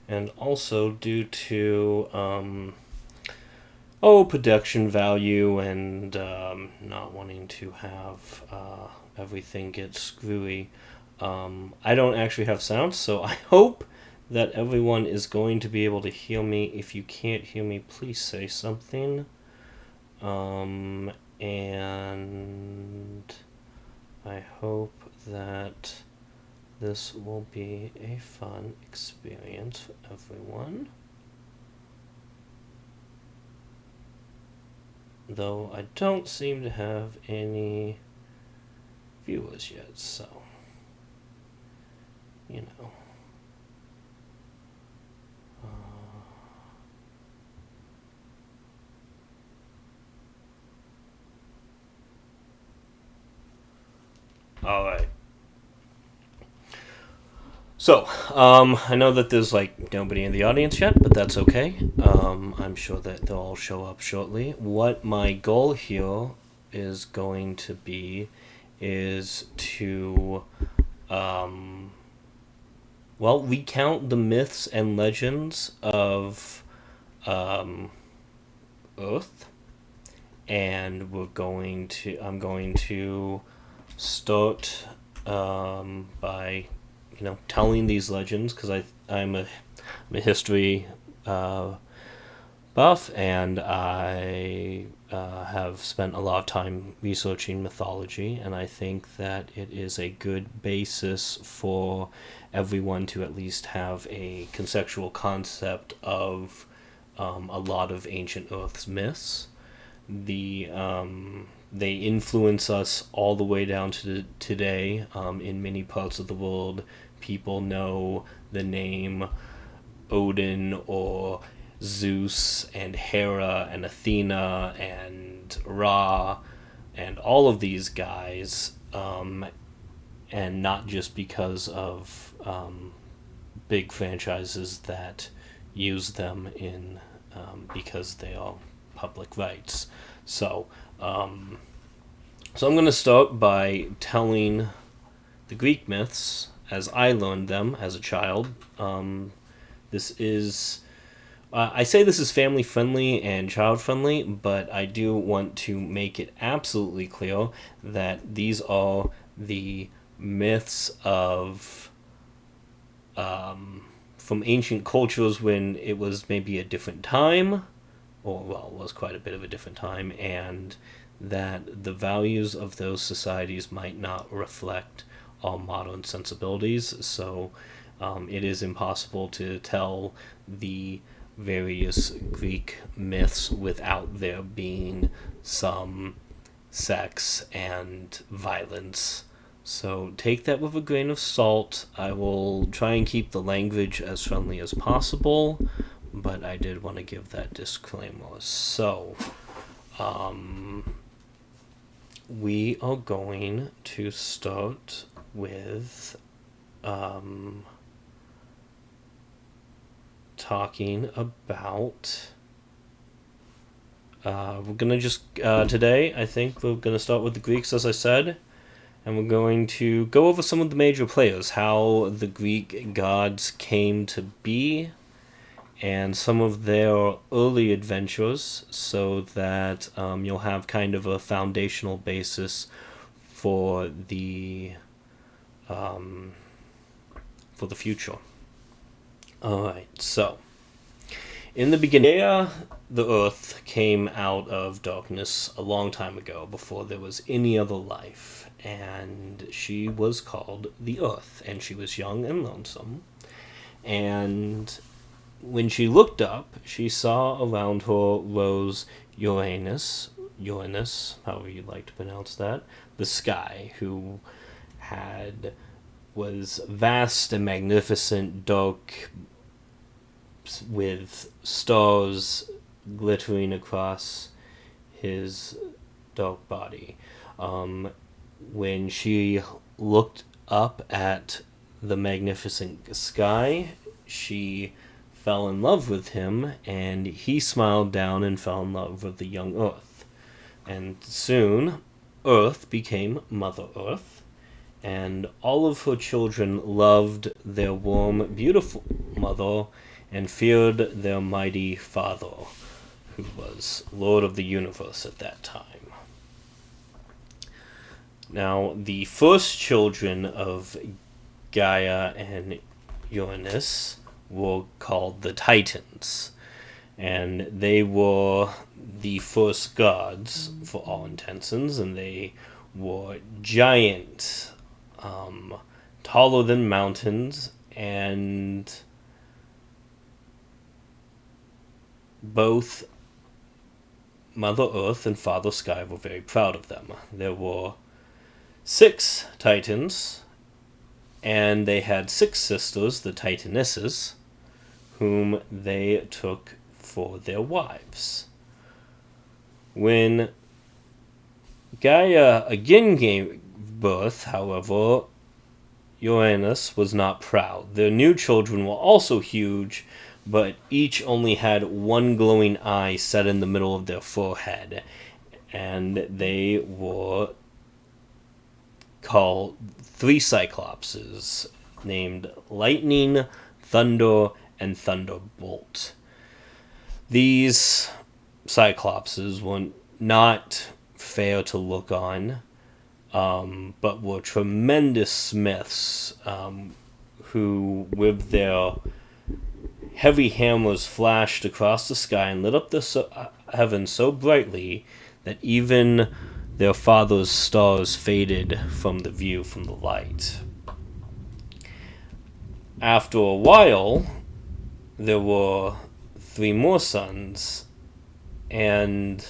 and also due to production value and not wanting to have everything get screwy. I don't actually have sound, so I hope that everyone is going to be able to hear me. If you can't hear me, please say something. And I hope that this will be a fun experience for everyone. Though I don't seem to have any viewers yet, so, you know. Alright. So, I know that there's nobody in the audience yet, but that's okay. I'm sure that they'll all show up shortly. What my goal here is going to be is to, recount the myths and legends of Earth, and I'm going to start by telling these legends, because I'm a history buff, and I have spent a lot of time researching mythology, and I think that it is a good basis for everyone to at least have a conceptual concept of a lot of ancient Earth's myths. They influence us all the way down to today. In many parts of the world, people know the name Odin or Zeus and Hera and Athena and Ra and all of these guys, and not just because of big franchises that use them because they are public rights. So I'm going to start by telling the Greek myths as I learned them as a child. This is... I say this is family friendly and child friendly, but I do want to make it absolutely clear that these are the myths of from ancient cultures when it was maybe a different time, or well, it was quite a bit of a different time, and that the values of those societies might not reflect our modern sensibilities. So it is impossible to tell the various Greek myths without there being some sex and violence. So take that with a grain of salt. I will try and keep the language as friendly as possible, but I did want to give that disclaimer. So, we are going to start with talking about... we're going to just... today, I think we're going to start with the Greeks, as I said, and we're going to go over some of the major players, how the Greek gods came to be, and some of their early adventures, so that you'll have kind of a foundational basis for the future. Alright, so in the beginning, the Earth came out of darkness a long time ago, before there was any other life, and she was called the Earth, and she was young and lonesome, and when she looked up, she saw around her rose Uranus, however you'd like to pronounce that, the sky, who was vast and magnificent, dark, with stars glittering across his dark body. When she looked up at the magnificent sky, she fell in love with him, and he smiled down and fell in love with the young Earth. And soon, Earth became Mother Earth, and all of her children loved their warm, beautiful mother, and feared their mighty father, who was Lord of the universe at that time. Now, the first children of Gaia and Uranus were called the Titans, and they were the first gods for all intentions, and they were giant, taller than mountains, and both Mother Earth and Father Sky were very proud of them. There were 6 Titans, and they had 6 sisters, the Titanesses, whom they took for their wives. When Gaia again gave birth, however, Uranus was not proud. Their new children were also huge, but each only had one glowing eye set in the middle of their forehead, and they were called 3 Cyclopses, named Lightning, Thunder, and Thunderbolt. These Cyclopses were not fair to look on, but were tremendous smiths who, with their heavy hammers, flashed across the sky and lit up the heaven so brightly that even their father's stars faded from the view from the light. After a while, there were 3 more sons, and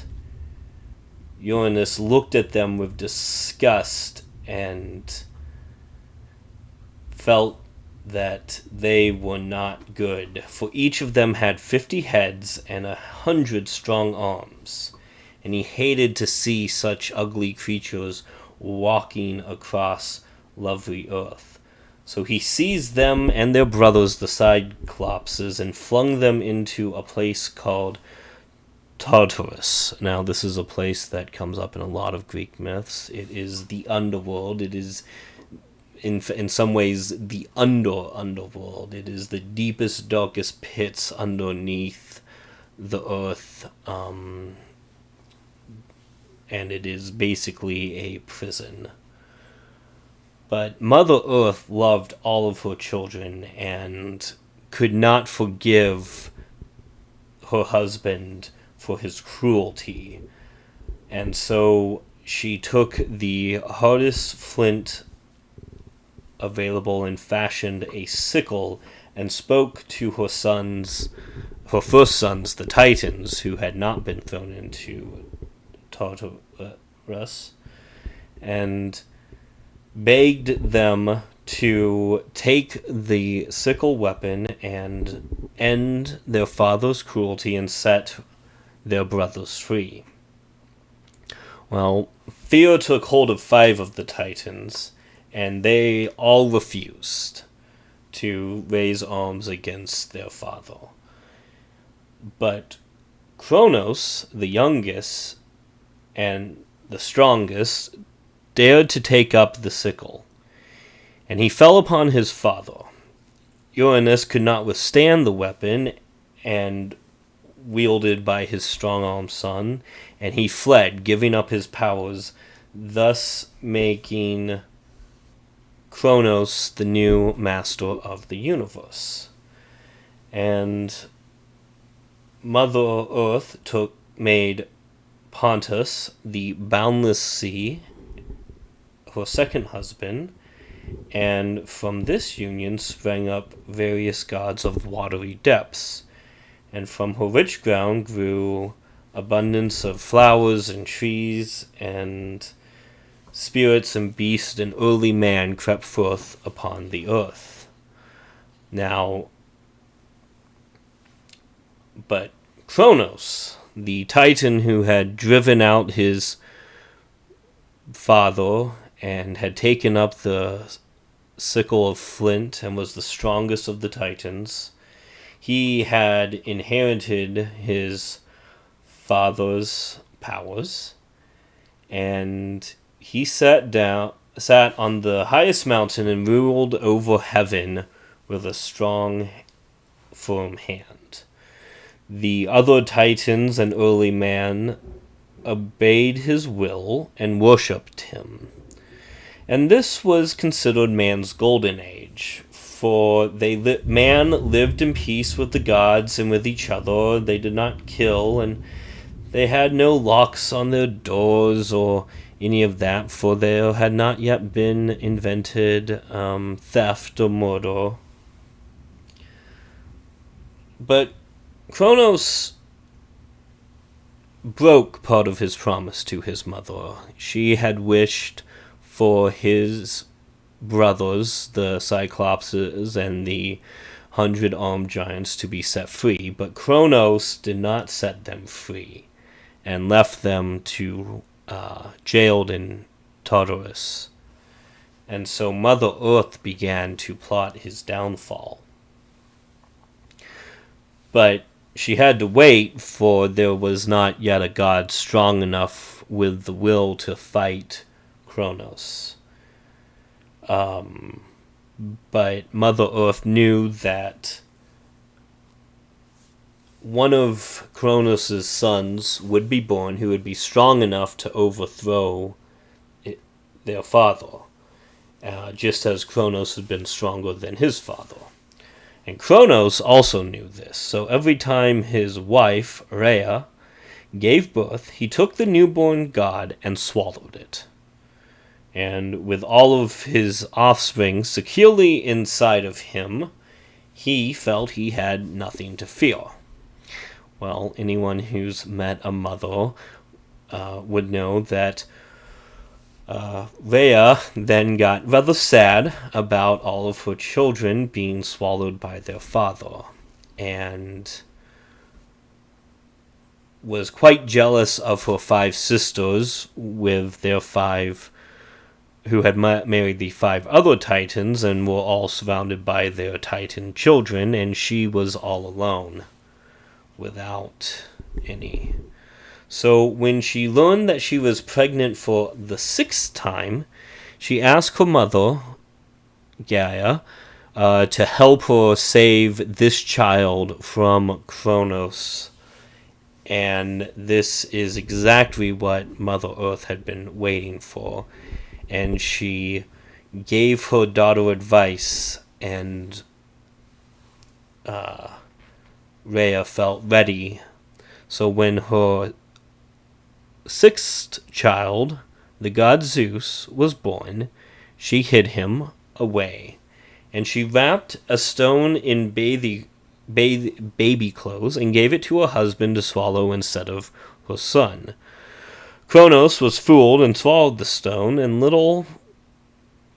Uranus looked at them with disgust and felt that they were not good, for each of them had 50 heads and 100 strong arms, and he hated to see such ugly creatures walking across lovely earth. So he seized them and their brothers, the Cyclopses, and flung them into a place called Tartarus. Now, this is a place that comes up in a lot of Greek myths. It is the underworld. It is, in some ways, the underworld. It is the deepest, darkest pits underneath the earth, and it is basically a prison. But Mother Earth loved all of her children and could not forgive her husband for his cruelty. And so she took the hardest flint available and fashioned a sickle and spoke to her first sons, the Titans, who had not been thrown into Tartarus, and begged them to take the sickle weapon and end their father's cruelty and set their brothers free. Well, fear took hold of 5 of the Titans, and they all refused to raise arms against their father. But Kronos, the youngest and the strongest, dared to take up the sickle, and he fell upon his father. Uranus could not withstand the weapon and wielded by his strong-armed son, and he fled, giving up his powers, thus making Kronos the new master of the universe. And Mother Earth made Pontus, the boundless sea, her second husband, and from this union sprang up various gods of watery depths, and from her rich ground grew abundance of flowers and trees, and spirits and beasts and early man crept forth upon the earth. Now, but Kronos, the Titan who had driven out his father and had taken up the sickle of flint and was the strongest of the Titans, he had inherited his father's powers, and he sat on the highest mountain and ruled over heaven with a strong firm hand. The other titans and early man obeyed his will and worshipped him. And this was considered man's golden age, for man lived in peace with the gods and with each other. They did not kill, and they had no locks on their doors or any of that, for there had not yet been invented theft or murder. But Kronos broke part of his promise to his mother. She had wished for his brothers, the Cyclopses and the 100-armed giants, to be set free, but Kronos did not set them free and left them to jailed in Tartarus. And so Mother Earth began to plot his downfall. But she had to wait, for there was not yet a god strong enough with the will to fight Kronos. But Mother Earth knew that one of Kronos' sons would be born who would be strong enough to overthrow their father, just as Kronos had been stronger than his father. And Kronos also knew this, so every time his wife, Rhea, gave birth, he took the newborn god and swallowed it. And with all of his offspring securely inside of him, he felt he had nothing to fear. Well, anyone who's met a mother would know that Rhea then got rather sad about all of her children being swallowed by their father, and was quite jealous of her 5 sisters with their 5, who had married the 5 other titans and were all surrounded by their titan children, and she was all alone without any. So when she learned that she was pregnant for the 6th time, she asked her mother, Gaia, to help her save this child from Kronos. And this is exactly what Mother Earth had been waiting for. And she gave her daughter advice, and Rhea felt ready. So when her 6th child, the god Zeus, was born, she hid him away, and she wrapped a stone in baby clothes and gave it to her husband to swallow instead of her son. Kronos was fooled and swallowed the stone, and little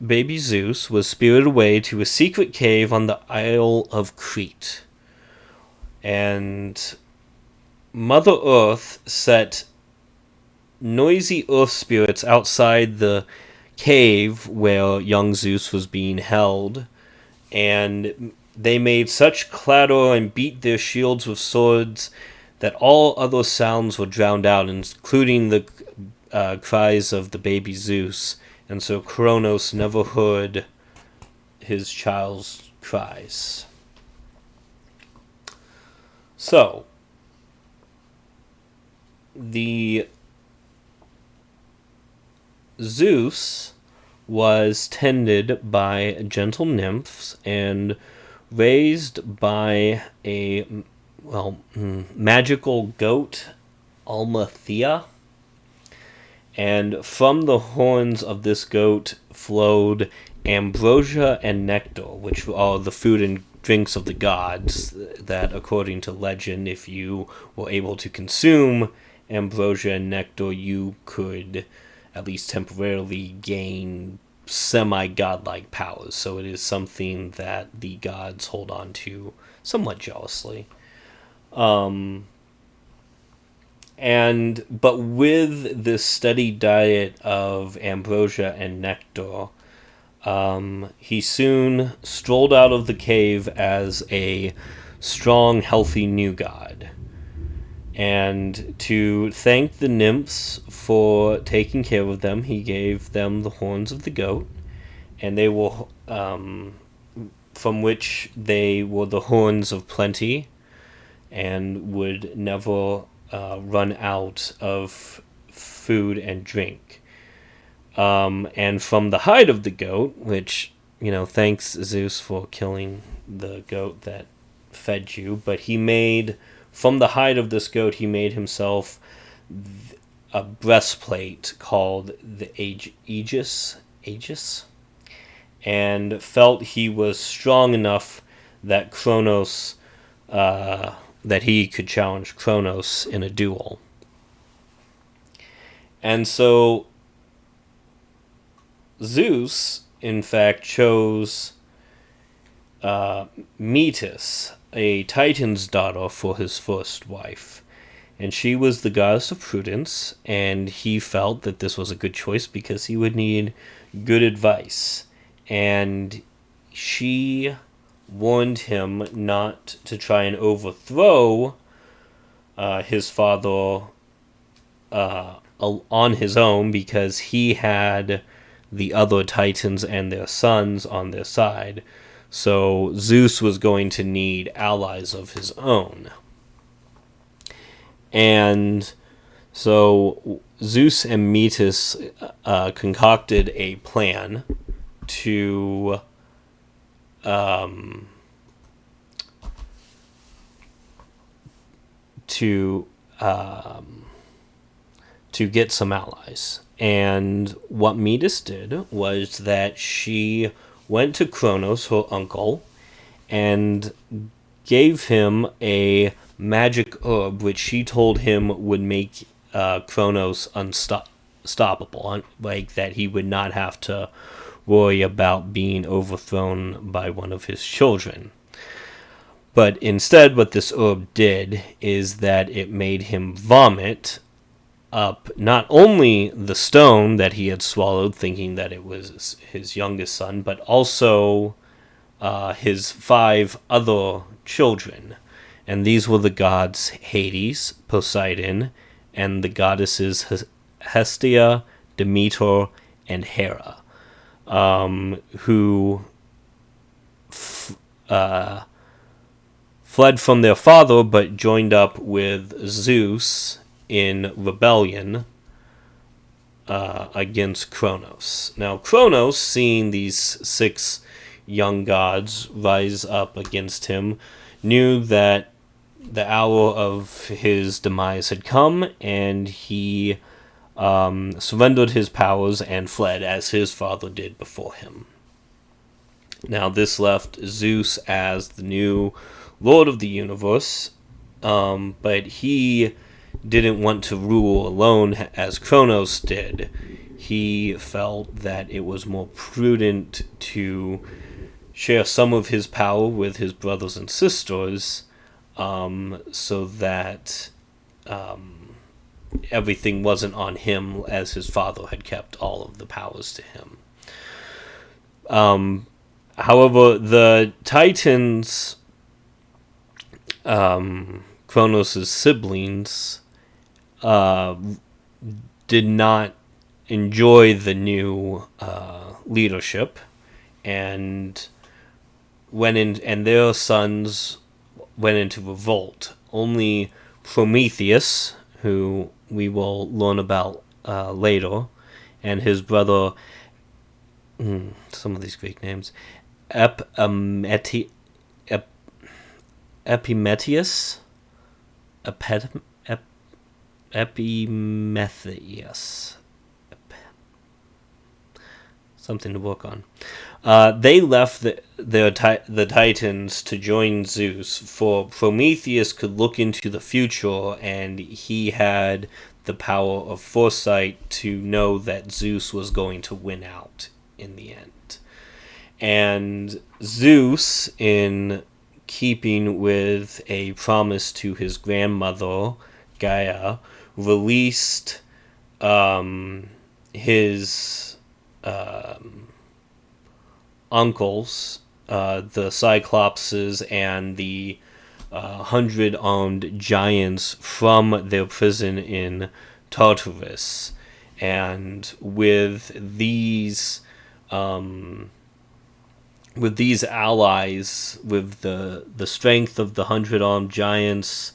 baby Zeus was spirited away to a secret cave on the Isle of Crete. And Mother Earth set noisy earth spirits outside the cave where young Zeus was being held, and they made such clatter and beat their shields with swords that all other sounds were drowned out, including the cries of the baby Zeus, and so Kronos never heard his child's cries. So, the Zeus was tended by gentle nymphs and raised by a magical goat, Almathea. And from the horns of this goat flowed ambrosia and nectar, which are the food and drinks of the gods, that, according to legend, if you were able to consume ambrosia and nectar, you could at least temporarily gain semi-godlike powers. So it is something that the gods hold on to somewhat jealously. But with this steady diet of ambrosia and nectar, he soon strolled out of the cave as a strong, healthy new god. And to thank the nymphs for taking care of them, he gave them the horns of the goat, and they were from which they were the horns of plenty and would never run out of food and drink. And from the hide of the goat, which, thanks Zeus for killing the goat that fed you, but from the hide of this goat, he made himself a breastplate called the Aegis, and felt he was strong enough that that he could challenge Kronos in a duel. And so Zeus, in fact, chose Metis, a Titan's daughter, for his first wife. And she was the goddess of prudence, and he felt that this was a good choice because he would need good advice. And she warned him not to try and overthrow his father on his own, because he had the other Titans and their sons on their side. So Zeus was going to need allies of his own. And so Zeus and Metis concocted a plan to get some allies. And what Metis did was that she went to Kronos, her uncle, and gave him a magic herb which she told him would make Kronos unstoppable, like that he would not have to worry about being overthrown by one of his children. But instead, what this herb did is that it made him vomit up not only the stone that he had swallowed, thinking that it was his youngest son, but also his 5 other children. And these were the gods Hades, Poseidon, and the goddesses Hestia, Demeter, and Hera, who fled from their father but joined up with Zeus in rebellion against Kronos. Now, Kronos, seeing these 6 young gods rise up against him, knew that the hour of his demise had come, and he surrendered his powers and fled, as his father did before him. Now, this left Zeus as the new Lord of the universe, but he didn't want to rule alone as Kronos did. He felt that it was more prudent to share some of his power with his brothers and sisters, so that everything wasn't on him, as his father had kept all of the powers to him. However, the Titans, Kronos' siblings, did not enjoy the new leadership, and their sons went into revolt. Only Prometheus, who we will learn about later, and his brother, some of these Greek names, Epimetheus, something to work on. They left the Titans to join Zeus, for Prometheus could look into the future, and he had the power of foresight to know that Zeus was going to win out in the end. And Zeus, in keeping with a promise to his grandmother, Gaia, released his uncles, the Cyclopses and the 100-armed giants, from their prison in Tartarus. And with these with these allies, with the strength of the 100-armed giants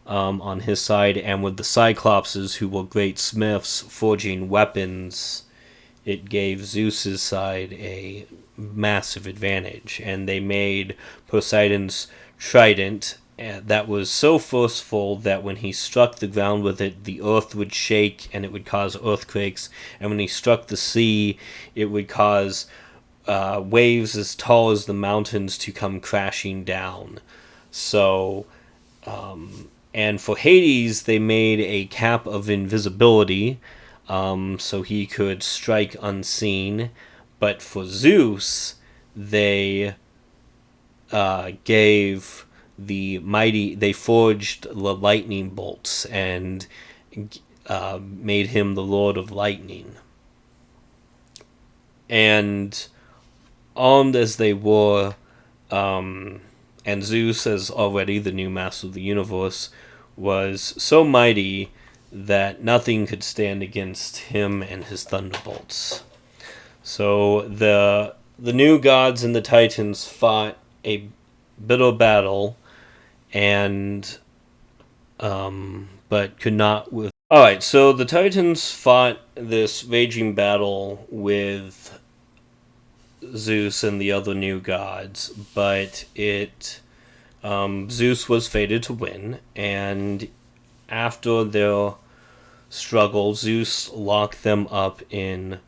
on his side, and with the Cyclopses, who were great smiths forging weapons, it gave Zeus's side a massive advantage. And they made Poseidon's trident that was so forceful that when he struck the ground with it, the earth would shake and it would cause earthquakes. And when he struck the sea, it would cause waves as tall as the mountains to come crashing down. So, and for Hades, they made a cap of invisibility, so he could strike unseen. But for Zeus, they gave they forged the lightning bolts and made him the Lord of Lightning. And armed as they were, and Zeus, as already the new master of the universe, was so mighty that nothing could stand against him and his thunderbolts. So the new gods and the Titans fought a bitter battle, and but could not with. All right, so the Titans fought this raging battle with Zeus and the other new gods, but Zeus was fated to win, and after their struggle, Zeus locked them up in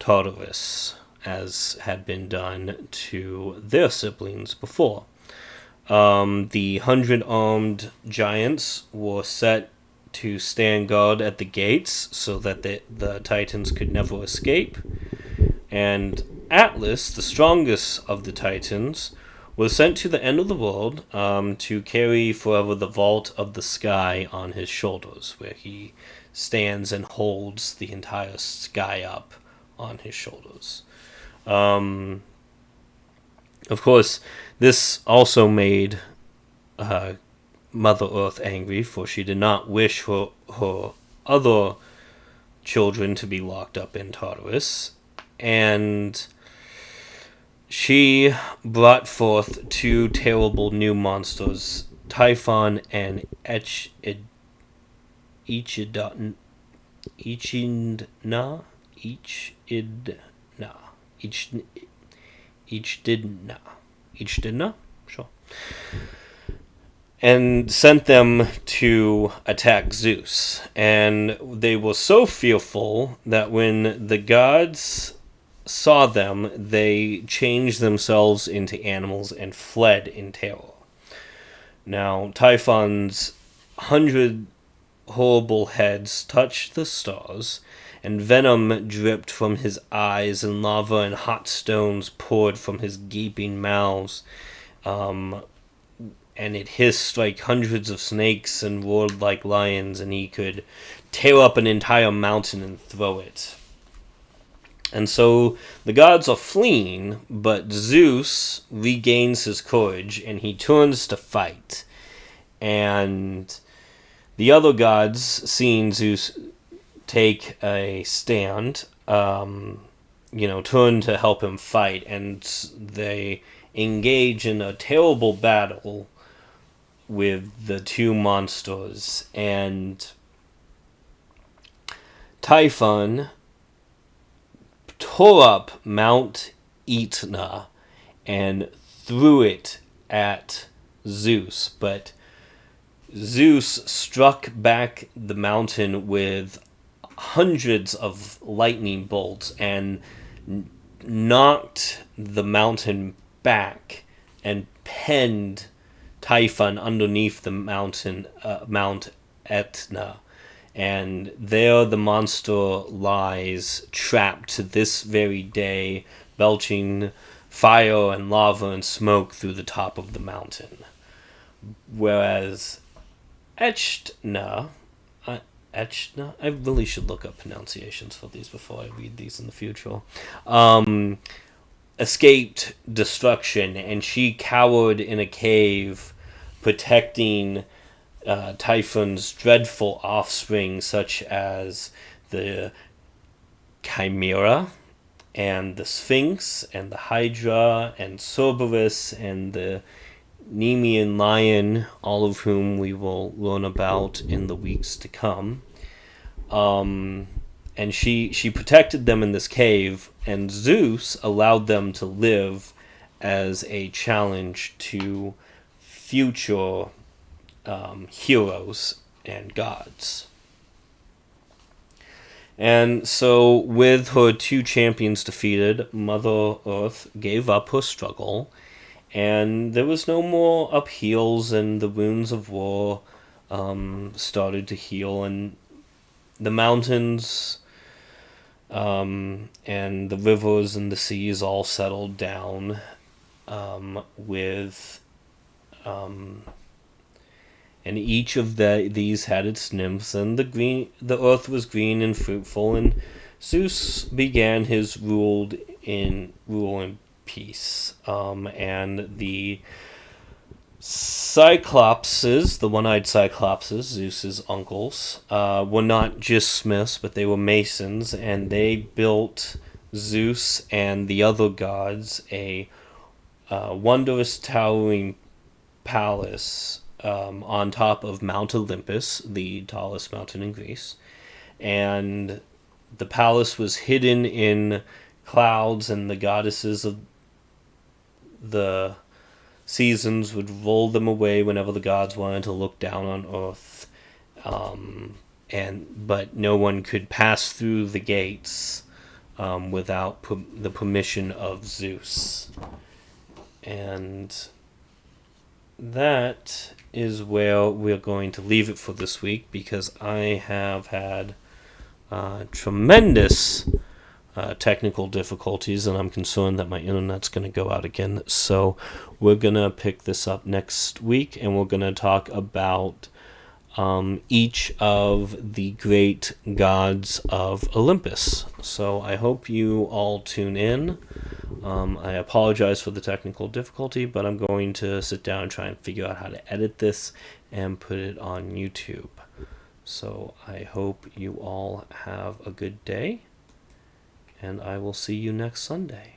Tartarus, as had been done to their siblings before. The 100-armed giants were set to stand guard at the gates so that the Titans could never escape. And Atlas, the strongest of the Titans, was sent to the end of the world to carry forever the vault of the sky on his shoulders, where he stands and holds the entire sky up on his shoulders. Of course, this also made Mother Earth angry, for she did not wish her other children to be locked up in Tartarus. And she brought forth two terrible new monsters, Typhon and Echidna. Sure. And sent them to attack Zeus. And they were so fearful that when the gods saw them, they changed themselves into animals and fled in terror. Now, Typhon's 100 horrible heads touched the stars, and venom dripped from his eyes, and lava and hot stones poured from his gaping mouths, and it hissed like hundreds of snakes and roared like lions, and he could tear up an entire mountain and throw it. And so the gods are fleeing, but Zeus regains his courage, and he turns to fight. And the other gods, seeing Zeus take a stand, turn to help him fight, and they engage in a terrible battle with the two monsters. And Typhon tore up Mount Etna and threw it at Zeus, but Zeus struck back the mountain with hundreds of lightning bolts and knocked the mountain back and penned Typhon underneath the mountain, Mount Etna. And there the monster lies trapped to this very day, belching fire and lava and smoke through the top of the mountain. Whereas Echidna, I really should look up pronunciations for these before I read these in the future, escaped destruction, and she cowered in a cave, protecting Typhon's dreadful offspring, such as the Chimera, and the Sphinx, and the Hydra, and Cerberus, and the Nemean lion, all of whom we will learn about in the weeks to come. And she protected them in this cave, and Zeus allowed them to live as a challenge to future heroes and gods. And so, with her two champions defeated, Mother Earth gave up her struggle, and there was no more upheavals, and the wounds of war started to heal, and the mountains and the rivers and the seas all settled down with and each of these had its nymphs, and the earth was green and fruitful, and Zeus began his rule in peace. And the Cyclopses, the one-eyed Cyclopses, Zeus's uncles, were not just smiths, but they were masons, and they built Zeus and the other gods a wondrous towering palace on top of Mount Olympus, the tallest mountain in Greece. And the palace was hidden in clouds, and the goddesses of the seasons would roll them away whenever the gods wanted to look down on Earth. But no one could pass through the gates without the permission of Zeus. And that is where we're going to leave it for this week, because I have had tremendous technical difficulties, and I'm concerned that my internet's going to go out again. So we're going to pick this up next week, and we're going to talk about each of the great gods of Olympus. So I hope you all tune in. I apologize for the technical difficulty, but I'm going to sit down and try and figure out how to edit this and put it on YouTube. So I hope you all have a good day, and I will see you next Sunday.